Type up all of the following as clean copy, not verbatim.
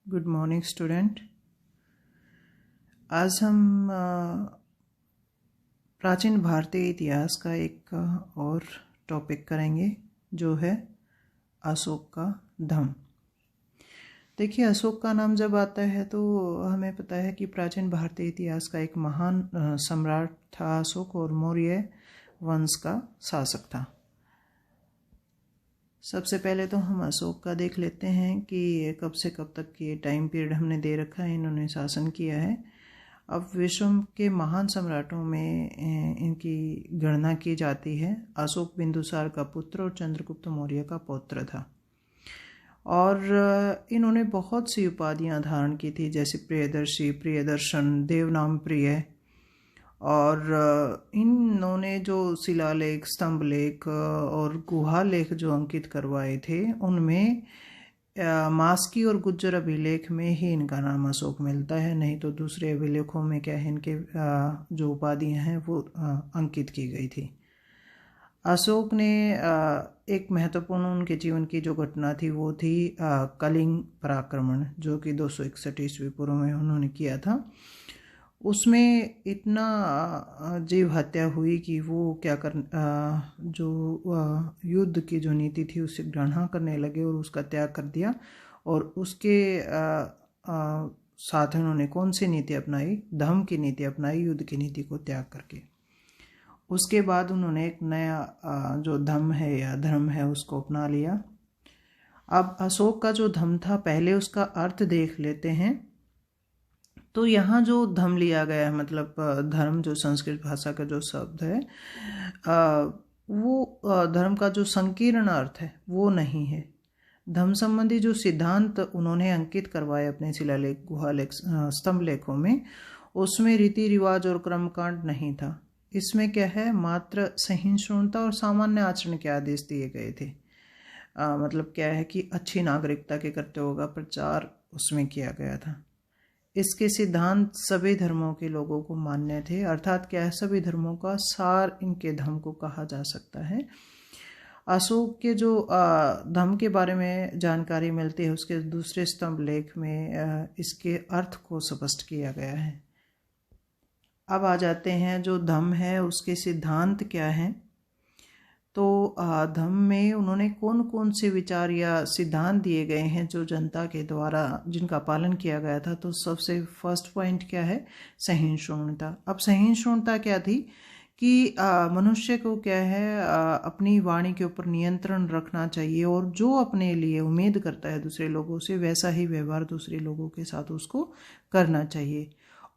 Good morning student. आज हम प्राचीन भारतीय इतिहास का एक और टॉपिक करेंगे जो है अशोक का धम्म। देखिए, अशोक का नाम जब आता है तो हमें पता है कि प्राचीन भारतीय इतिहास का एक महान सम्राट था अशोक, और मौर्य वंश का शासक था। सबसे पहले तो हम अशोक का देख लेते हैं कि कब से कब तक ये टाइम पीरियड हमने दे रखा है, इन्होंने शासन किया है। अब विश्व के महान सम्राटों में इनकी गणना की जाती है। अशोक बिंदुसार का पुत्र और चंद्रगुप्त मौर्य का पौत्र था, और इन्होंने बहुत सी उपाधियां धारण की थी, जैसे प्रियदर्शी, प्रियदर्शन, देवनाम प्रिय। और इन्होंने जो शिलालेख, स्तंभ लेख और गुहा लेख जो अंकित करवाए थे, उनमें मास्की और गुज्जर अभिलेख में ही इनका नाम अशोक मिलता है, नहीं तो दूसरे अभिलेखों में क्या है, इनके जो उपाधियां हैं वो अंकित की गई थी। अशोक ने एक महत्वपूर्ण उनके जीवन की जो घटना थी वो थी कलिंग पराक्रमण, जो कि 261 ईस्वी पूर्व में उन्होंने किया था। उसमें इतना जीव हत्या हुई कि वो क्या कर जो युद्ध की जो नीति थी उससे घृणा करने लगे और उसका त्याग कर दिया। और उसके साथ उन्होंने कौन सी नीति अपनाई? धम्म की नीति अपनाई, युद्ध की नीति को त्याग करके। उसके बाद उन्होंने एक नया जो धम्म है या धर्म है उसको अपना लिया। अब अशोक का जो धम्म था, पहले उसका अर्थ देख लेते हैं। तो यहाँ जो धम्म लिया गया है, मतलब धर्म जो संस्कृत भाषा का जो शब्द है, वो धर्म का जो संकीर्ण अर्थ है वो नहीं है। धम्म संबंधी जो सिद्धांत उन्होंने अंकित करवाए अपने शिलालेख, गुहालेख, स्तंभ लेखों में, उसमें रीति रिवाज और कर्मकांड नहीं था। इसमें क्या है, मात्र सहिष्णुता और सामान्य आचरण के आदेश दिए गए थे। मतलब क्या है कि अच्छी नागरिकता के कर्तव्यों का प्रचार उसमें किया गया था। इसके सिद्धांत सभी धर्मों के लोगों को मान्य थे, अर्थात क्या है, सभी धर्मों का सार इनके धम्म को कहा जा सकता है। अशोक के जो धम्म के बारे में जानकारी मिलती है, उसके दूसरे स्तंभ लेख में इसके अर्थ को स्पष्ट किया गया है। अब आ जाते हैं जो धम्म है उसके सिद्धांत क्या हैं। तो धम्म में उन्होंने कौन कौन से विचार या सिद्धांत दिए गए हैं जो जनता के द्वारा जिनका पालन किया गया था। तो सबसे फर्स्ट पॉइंट क्या है, सहिष्णुता। अब सहिष्णुता क्या थी कि मनुष्य को क्या है, अपनी वाणी के ऊपर नियंत्रण रखना चाहिए, और जो अपने लिए उम्मीद करता है दूसरे लोगों से, वैसा ही व्यवहार दूसरे लोगों के साथ उसको करना चाहिए।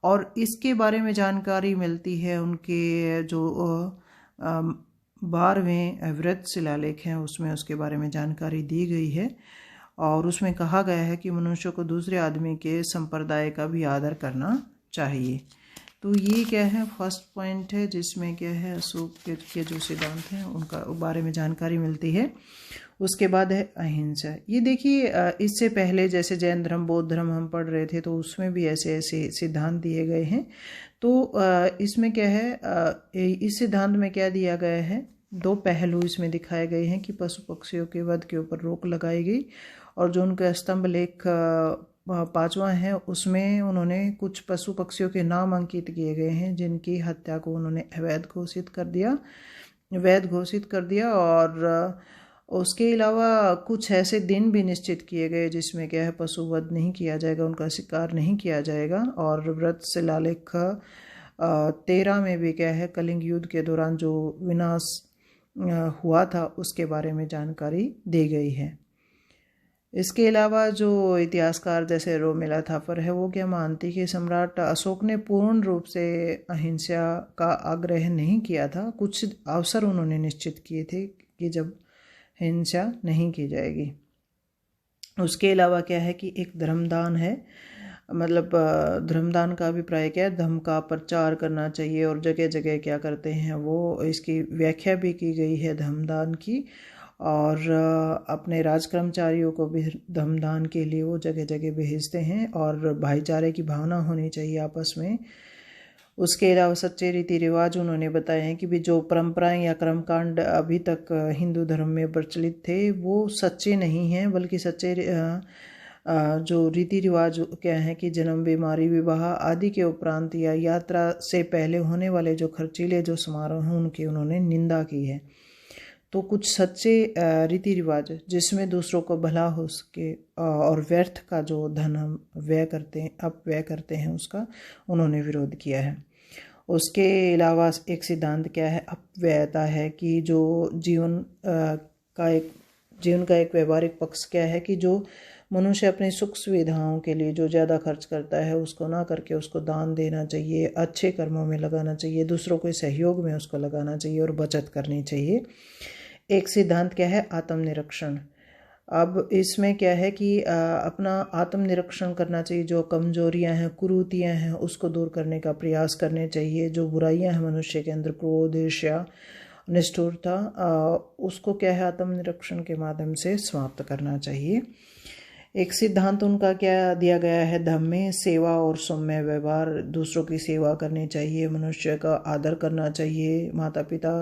और इसके बारे में जानकारी मिलती है उनके जो 12वें वृत्त शिलालेख हैं, उसमें उसके बारे में जानकारी दी गई है। और उसमें कहा गया है कि मनुष्य को दूसरे आदमी के संप्रदाय का भी आदर करना चाहिए। तो ये क्या है, फर्स्ट पॉइंट है जिसमें क्या है, अशोक के जो सिद्धांत हैं उनका बारे में जानकारी मिलती है। उसके बाद है अहिंसा। ये देखिए, इससे पहले जैसे जैन धर्म, बौद्ध धर्म हम पढ़ रहे थे, तो उसमें भी ऐसे ऐसे सिद्धांत दिए गए हैं। तो इसमें क्या है, इस सिद्धांत में क्या दिया गया है, दो पहलू इसमें दिखाए गए हैं कि पशु पक्षियों के वध के ऊपर रोक लगाई गई, और जो उनका स्तंभ लेख 5वां है उसमें उन्होंने कुछ पशु पक्षियों के नाम अंकित किए गए हैं जिनकी हत्या को उन्होंने अवैध घोषित कर दिया, वैध घोषित कर दिया। और उसके अलावा कुछ ऐसे दिन भी निश्चित किए गए जिसमें क्या है, पशु वध नहीं किया जाएगा, उनका शिकार नहीं किया जाएगा। और व्रत शिलालेख 13 में भी क्या है, कलिंग युद्ध के दौरान जो विनाश हुआ था उसके बारे में जानकारी दी गई है। इसके अलावा जो इतिहासकार जैसे रोमिला थापर है, वो क्या मानती कि सम्राट अशोक ने पूर्ण रूप से अहिंसा का आग्रह नहीं किया था। कुछ अवसर उन्होंने निश्चित किए थे कि जब हिंसा नहीं की जाएगी। उसके अलावा क्या है कि एक धर्मदान है, मतलब धर्मदान का अभिप्राय क्या है, धर्म का प्रचार करना चाहिए, और जगह जगह क्या करते हैं वो, इसकी व्याख्या भी की गई है धर्मदान की। और अपने राज कर्मचारियों को भी धर्मदान के लिए वो जगह जगह भेजते हैं, और भाईचारे की भावना होनी चाहिए आपस में। उसके अलावा सच्चे रीति रिवाज उन्होंने बताए हैं कि भी जो परंपराएं या कर्मकांड अभी तक हिंदू धर्म में प्रचलित थे वो सच्चे नहीं हैं, बल्कि सच्चे जो रीति रिवाज क्या है कि जन्म, बीमारी, विवाह आदि के उपरांत या यात्रा से पहले होने वाले जो खर्चीले जो समारोह हैं उनकी उन्होंने निंदा की है। तो कुछ सच्चे रीति रिवाज जिसमें दूसरों को भला हो सके और व्यर्थ का जो धन हम व्यय करते हैं उसका उन्होंने विरोध किया है। उसके अलावा एक सिद्धांत क्या है, अपव्ययता है कि जो जीवन का एक व्यवहारिक पक्ष क्या है कि जो मनुष्य अपनी सुख सुविधाओं के लिए जो ज़्यादा खर्च करता है उसको ना करके उसको दान देना चाहिए, अच्छे कर्मों में लगाना चाहिए, दूसरों के सहयोग में उसको लगाना चाहिए और बचत करनी चाहिए। एक सिद्धांत क्या है, आत्मनिरीक्षण। अब इसमें क्या है कि अपना आत्मनिरीक्षण करना चाहिए, जो कमजोरियां हैं, कुरीतियां हैं उसको दूर करने का प्रयास करने चाहिए। जो बुराइयां हैं मनुष्य के अंदर, क्रोध, ईर्ष्या, निष्ठुरता, उसको क्या है आत्मनिरीक्षण के माध्यम से समाप्त करना चाहिए। एक सिद्धांत उनका क्या दिया गया है, धम्म में सेवा और सौम्य व्यवहार, दूसरों की सेवा करनी चाहिए, मनुष्य का आदर करना चाहिए, माता पिता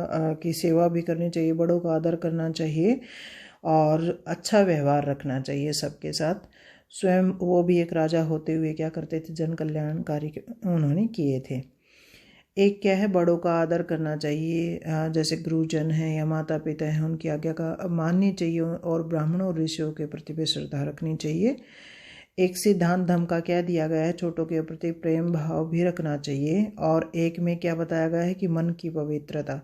की सेवा भी करनी चाहिए, बड़ों का आदर करना चाहिए और अच्छा व्यवहार रखना चाहिए सबके साथ। स्वयं वो भी एक राजा होते हुए क्या करते थे, जन कल्याणकारी उन्होंने किए थे। एक क्या है, बड़ों का आदर करना चाहिए, जैसे गुरुजन हैं या माता पिता हैं उनकी आज्ञा का माननी चाहिए और ब्राह्मणों और ऋषियों के प्रति भी श्रद्धा रखनी चाहिए। एक सिद्धांत धर्म का क्या दिया गया है, छोटों के प्रति प्रेम भाव भी रखना चाहिए। और एक में क्या बताया गया है कि मन की पवित्रता।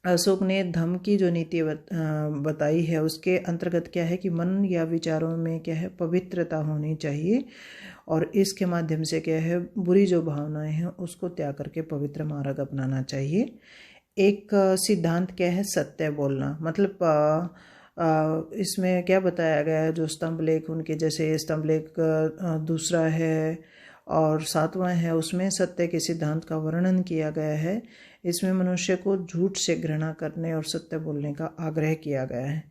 अशोक ने धम्म की जो नीति बताई है उसके अंतर्गत क्या है कि मन या विचारों में क्या है पवित्रता होनी चाहिए और इसके माध्यम से क्या है बुरी जो भावनाएं हैं उसको त्याग करके पवित्र मार्ग अपनाना चाहिए। एक सिद्धांत क्या है, सत्य बोलना। मतलब इसमें क्या बताया गया है, जो स्तंभ लेख उनके जैसे स्तंभ लेख दूसरा है और 7वां है, उसमें सत्य के सिद्धांत का वर्णन किया गया है। इसमें मनुष्य को झूठ से घृणा करने और सत्य बोलने का आग्रह किया गया है।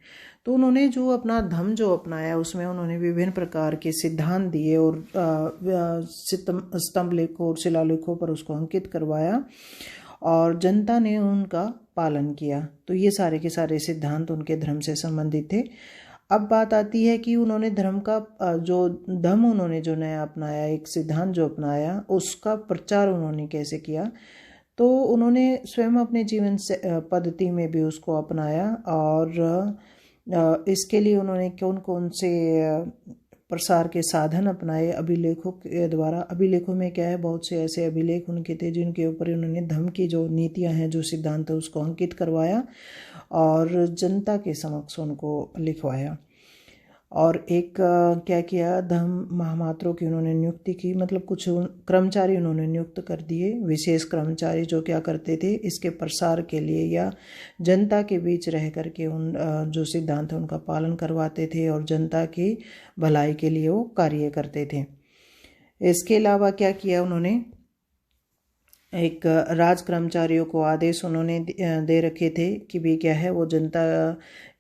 तो उन्होंने जो अपना धम्म जो अपनाया उसमें उन्होंने विभिन्न प्रकार के सिद्धांत दिए और स्तंभ लेखों और शिलालेखों पर उसको अंकित करवाया और जनता ने उनका पालन किया। तो ये सारे के सारे सिद्धांत उनके धर्म से संबंधित थे। अब बात आती है कि उन्होंने धर्म का जो धम्म उन्होंने जो नया अपनाया, एक सिद्धांत जो अपनाया, उसका प्रचार उन्होंने कैसे किया। तो उन्होंने स्वयं अपने जीवन से पद्धति में भी उसको अपनाया और इसके लिए उन्होंने कौन कौन से प्रसार के साधन अपनाए अभिलेखों के द्वारा। अभिलेखों में क्या है, बहुत से ऐसे अभिलेख उनके थे जिनके ऊपर उन्होंने धम्म की जो नीतियां हैं, जो सिद्धांत है उसको अंकित करवाया और जनता के समक्ष उनको लिखवाया। और एक क्या किया, धम्म महामात्रों की उन्होंने नियुक्ति की। मतलब कुछ कर्मचारी उन्होंने नियुक्त कर दिए, विशेष कर्मचारी जो क्या करते थे इसके प्रसार के लिए या जनता के बीच रह करके उन जो सिद्धांत है उनका पालन करवाते थे और जनता की भलाई के लिए वो कार्य करते थे। इसके अलावा क्या किया उन्होंने, एक राज कर्मचारियों को आदेश उन्होंने दे रखे थे कि भी क्या है वो जनता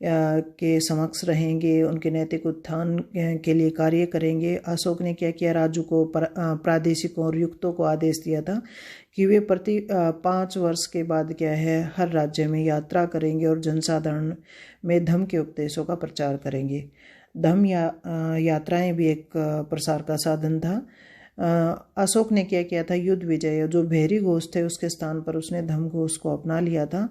के समक्ष रहेंगे, उनके नैतिक उत्थान के लिए कार्य करेंगे। अशोक ने क्या किया, राजू को प्रादेशिकों और युक्तों को आदेश दिया था कि वे प्रति 5 वर्ष के बाद क्या है हर राज्य में यात्रा करेंगे और जनसाधारण में धम्म के उपदेशों का प्रचार करेंगे। धम्म यात्राएं भी एक प्रसार का साधन था। अशोक ने क्या किया था, युद्ध विजय जो भेरी घोष थे उसके स्थान पर उसने धम्म घोष को अपना लिया था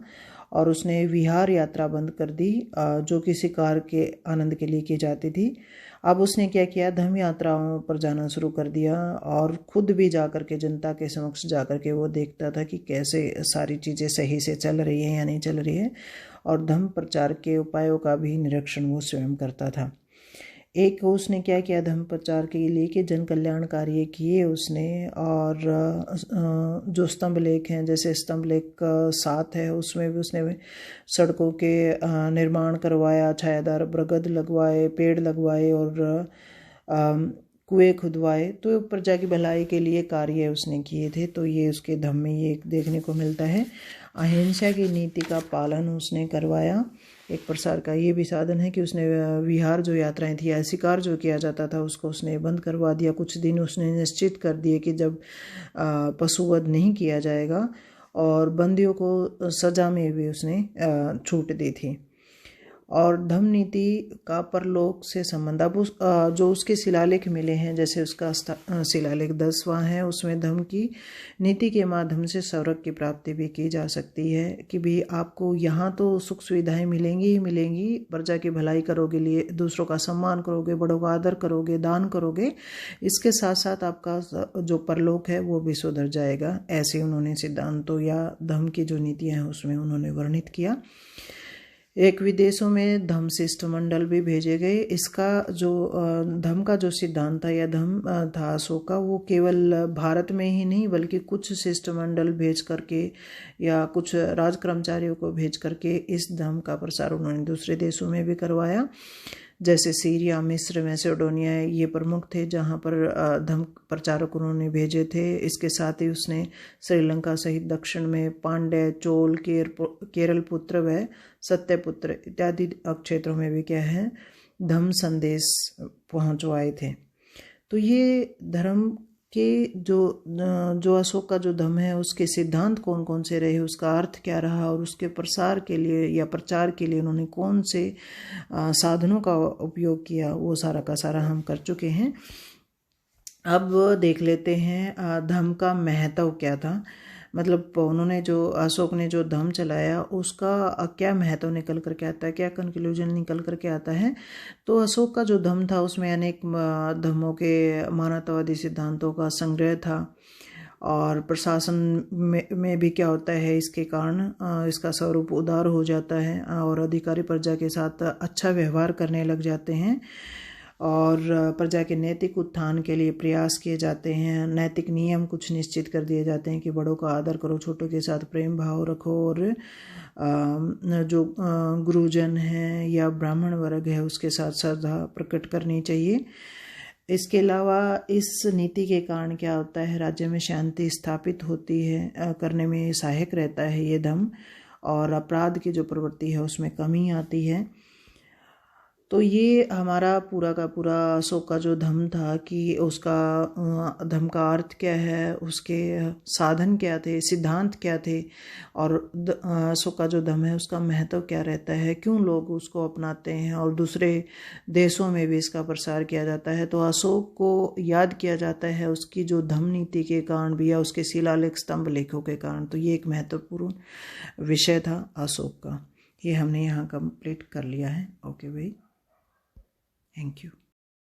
और उसने विहार यात्रा बंद कर दी जो कि शिकार के आनंद के लिए की जाती थी। अब उसने क्या किया, धम्म यात्राओं पर जाना शुरू कर दिया और खुद भी जा कर के जनता के समक्ष जा कर के वो देखता था कि कैसे सारी चीज़ें सही से चल रही है या नहीं चल रही है और धम्म प्रचार के उपायों का भी निरीक्षण वो स्वयं करता था। एक उसने क्या किया, धर्म प्रचार के लिए कि जन कल्याण कार्य किए उसने। और जो स्तंभ लेख हैं, जैसे स्तंभ लेख 7 है उसमें भी उसने सड़कों के निर्माण करवाया, छायादार बरगद लगवाए, पेड़ लगवाए और कुएं खुदवाए। तो प्रजा की भलाई के लिए कार्य उसने किए थे। तो ये उसके धम्म में ये देखने को मिलता है। अहिंसा की नीति का पालन उसने करवाया। एक प्रसार का ये भी साधन है कि उसने विहार जो यात्राएं थी या शिकार जो किया जाता था उसको उसने बंद करवा दिया। कुछ दिन उसने निश्चित कर दिए कि जब पशुवध नहीं किया जाएगा और बंदियों को सजा में भी उसने छूट दी थी। और धम्म नीति का परलोक से संबंध। अब जो उसके शिलालेख मिले हैं, जैसे उसका शिलालेख 10वां है, उसमें धम्म की नीति के माध्यम से स्वर्ग की प्राप्ति भी की जा सकती है कि भी आपको यहाँ तो सुख सुविधाएं मिलेंगी ही मिलेंगी, प्रजा की भलाई करोगे, लिए दूसरों का सम्मान करोगे, बड़ों का आदर करोगे, दान करोगे, इसके साथ साथ आपका जो परलोक है वो भी सुधर जाएगा। ऐसे उन्होंने सिद्धांतों या धम्म की जो नीतियाँ हैं उसमें उन्होंने वर्णित किया। एक विदेशों में धम्म शिष्टमंडल भी भेजे गए। इसका जो धम्म का जो सिद्धांत था या धम्म था अशोक का, वो केवल भारत में ही नहीं बल्कि कुछ शिष्टमंडल भेज करके या कुछ राज कर्मचारियों को भेज करके इस धम्म का प्रसार उन्होंने दूसरे देशों में भी करवाया। जैसे सीरिया, मिस्र, मैसेडोनिया ये प्रमुख थे जहाँ पर धम्म प्रचारक उन्होंने भेजे थे। इसके साथ ही उसने श्रीलंका सहित दक्षिण में पांड्य, चोल, केरल पुत्र व सत्यपुत्र इत्यादि क्षेत्रों में भी क्या है धम्म संदेश पहुँचवाए थे। तो ये धर्म के जो अशोक का जो धम्म है उसके सिद्धांत कौन कौन से रहे, उसका अर्थ क्या रहा और उसके प्रसार के लिए या प्रचार के लिए उन्होंने कौन से साधनों का उपयोग किया, वो सारा का सारा हम कर चुके हैं। अब देख लेते हैं धम्म का महत्व क्या था। मतलब उन्होंने जो अशोक ने जो धम्म चलाया उसका क्या महत्व निकल कर के आता है, क्या कंक्लूजन निकल कर के आता है। तो अशोक का जो धम्म था उसमें अनेक धम्मों के मानवतावादी सिद्धांतों का संग्रह था। और प्रशासन में भी क्या होता है, इसके कारण इसका स्वरूप उदार हो जाता है और अधिकारी प्रजा के साथ अच्छा व्यवहार करने लग जाते हैं और प्रजा के नैतिक उत्थान के लिए प्रयास किए जाते हैं। नैतिक नियम कुछ निश्चित कर दिए जाते हैं कि बड़ों का आदर करो, छोटों के साथ प्रेम भाव रखो और जो गुरुजन हैं या ब्राह्मण वर्ग है उसके साथ श्रद्धा प्रकट करनी चाहिए। इसके अलावा इस नीति के कारण क्या होता है, राज्य में शांति स्थापित होती है, करने में सहायक रहता है ये धम्म, और अपराध की जो प्रवृत्ति है उसमें कमी आती है। तो ये हमारा पूरा का पूरा अशोक का जो धम्म था कि उसका धम्म का अर्थ क्या है, उसके साधन क्या थे, सिद्धांत क्या थे, और अशोक का जो धम्म है उसका महत्व क्या रहता है, क्यों लोग उसको अपनाते हैं और दूसरे देशों में भी इसका प्रसार किया जाता है। तो अशोक को याद किया जाता है उसकी जो धम्म नीति के कारण भी या उसके शिलालेख स्तंभ लेखों के कारण। तो ये एक महत्वपूर्ण विषय था अशोक का। ये हमने यहाँ कंप्लीट कर लिया है। ओके भाई, थैंक यू।